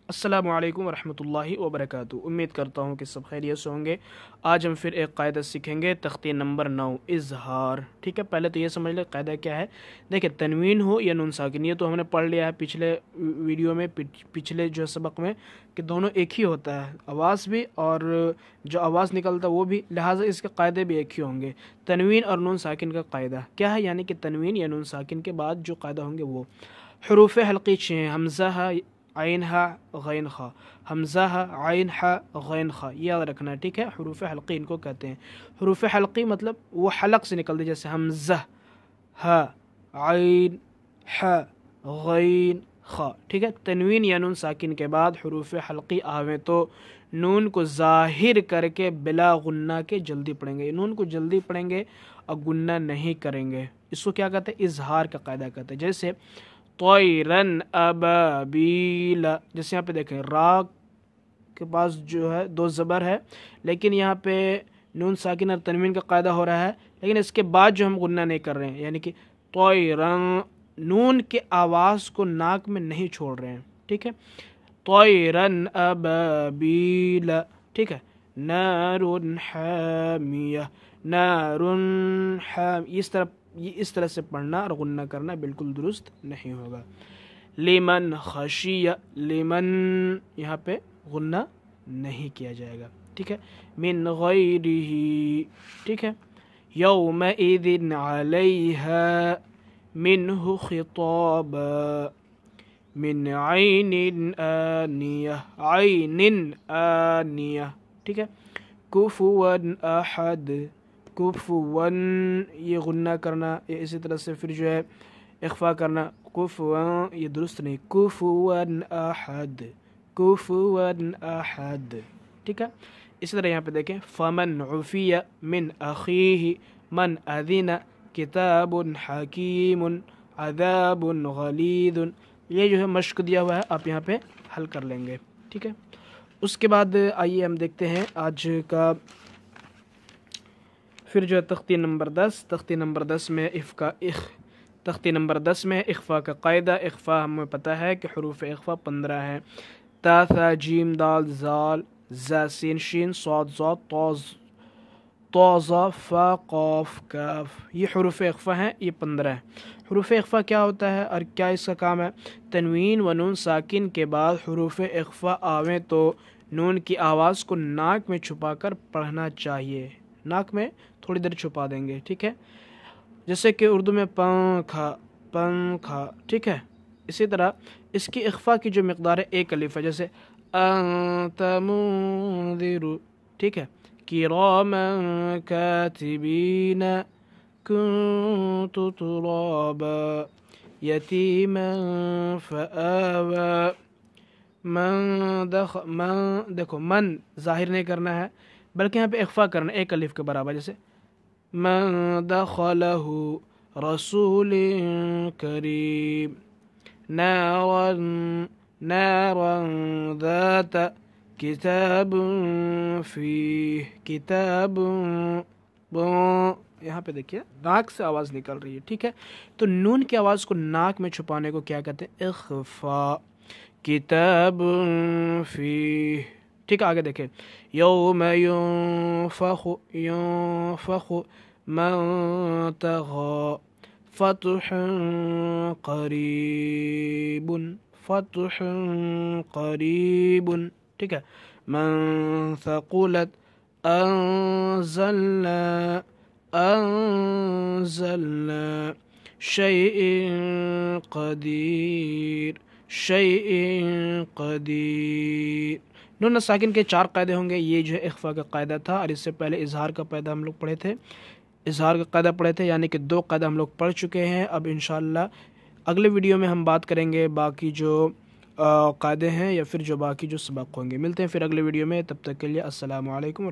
अस्सलामु अलैकुम वरहमतुल्लाहि वबरकातुहू। उम्मीद करता हूँ कि सब खैरियत से होंगे। आज हम फिर एक कायदा सीखेंगे, तख्ती नंबर 9 इजहार। ठीक है, पहले तो ये समझ ले कायदा क्या है। देखिए, तनवीन हो या नून साकिन, ये तो हमने पढ़ लिया है पिछले वीडियो में, पिछले जो सबक में, कि दोनों एक ही होता है, आवाज़ भी और जो आवाज़ निकलता है वो भी, लिहाजा इसके कायदे भी एक ही होंगे। तनवीन और नून साकिन का कायदा क्या है, यानी कि तनवीन या नून साकिन के बाद जो कायदा होंगे वो हरूफ हल्की 6 हैं। हमज़ा है, आइन हा, गैन खा, हमज़ा हा, आइन हा, गैन खा, ये याद रखना है। ठीक है, हरूफ हल्की इनको कहते हैं। हरूफ हल्की मतलब वो हलक से निकलते, जैसे हमज़ा, हा, आइन, हा, गैन खा। ठीक है, तनवीन या नून साकिन के बाद हरूफ हल्की आवें तो नून को ज़ाहिर करके बिला गुन्ना के जल्दी पढ़ेंगे। नून को जल्दी पढ़ेंगे और गुन्ना नहीं करेंगे। इसको क्या कहते हैं, इजहार का कायदा कहते हैं। जैसे तोयरन अबाबीला, जैसे यहाँ पे देखें रा के पास जो है दो ज़बर है, लेकिन यहाँ पे नून साकिन और तनवीन का कायदा हो रहा है, लेकिन इसके बाद जो हम गुन्ना नहीं कर रहे हैं, यानी कि तोयरन, नून के आवाज़ को नाक में नहीं छोड़ रहे हैं। ठीक है, तोयरन अबाबीला। ठीक है, नारुन हामिया, नारुन हाम, इस तरह से पढ़ना और गुन्ना करना बिल्कुल दुरुस्त नहीं होगा। लिमन खशिया, लिमन यहाँ पे गुन्ना नहीं किया जाएगा। ठीक है, मिन गैरिही। ठीक है, यौमइज़िन अलैहा मिन्हु खिताबा, मिन ऐनिन आनिया, ऐनिन आनिया। ठीक है, कुफुवन अहद, कुफुवन, ये गुन्ना करना, ये इसी तरह से फिर जो है इख्फा करना, कुफुवन, ये दुरुस्त नहीं, कुफुवन अहद, कुफुवन अहद। ठीक है, इसी तरह यहाँ पे देखें फमन उफिया मिन अखीही मन अदिना किताबुन हकीमुन अदाबुन गलीदुन। ये जो है मश्क दिया हुआ है, आप यहाँ पे हल कर लेंगे। ठीक है, उसके बाद आइए हम देखते हैं आज का फिर जो है तख्ती नंबर 10। तख्ती नंबर 10 में तख्ती नंबर 10 में इख्फा का कायदा। इख्फा हमें पता है कि हरूफ इख्फा 15 है। ता था जीम दाल जाल जा सीन शीन सौद ज़ाद तौज़ा फ़ा क़ाफ काफ, ये हरूफ इख्फा हैं, ये 15 है। हरूफ इख्फा क्या होता है और क्या इसका काम है। तनवीन व नून साकिन के बाद हरूफ इख्फा आवें तो नून की आवाज़ को नाक में छुपाकर पढ़ना चाहिए। नाक में थोड़ी देर छुपा देंगे। ठीक है, जैसे कि उर्दू में पंखा, पंखा। ठीक है, इसी तरह इसकी इख्फा की जो मकदार है एक अलिफ है, जैसे अंता मुंदिरु। ठीक है, किरामन कातिबीना कुन्तु तुराबा यतीमन फआवा मन देखो मन ज़ाहिर नहीं करना है, बल्कि यहाँ पे इख्फा करना एक अलिफ के बराबर, जैसे मन दखलहु रसूलिन करीम नारन नारन ज़ात किताबुन फीह किताबुन। यहाँ पे देखिए नाक से आवाज़ निकल रही है। ठीक है, तो नून की आवाज़ को नाक में छुपाने को क्या कहते हैं, इख्फा। किताबुन फीह। ठीक है, आगे देखें यौम युनफ़ख़ु मन तग़ा फ़त्हुन क़रीबुन, फ़त्हुन क़रीबुन। ठीक है, मन थक़ुलत अंज़लना शैइन क़दीर, शैइन क़दीर। नून साकिन के 4 कायदे होंगे। ये जो है इख्फा का कायदा था, और इससे पहले इजहार का कायदा हम लोग पढ़े थे, इजहार का कायदा पढ़े थे, यानी कि 2 कायदा हम लोग पढ़ चुके हैं। अब इंशाअल्लाह अगले वीडियो में हम बात करेंगे बाकी जो कायदे हैं या फिर जो बाकी जो सबक होंगे। मिलते हैं फिर अगले वीडियो में, तब तक के लिए अस्सलामु अलैकुम।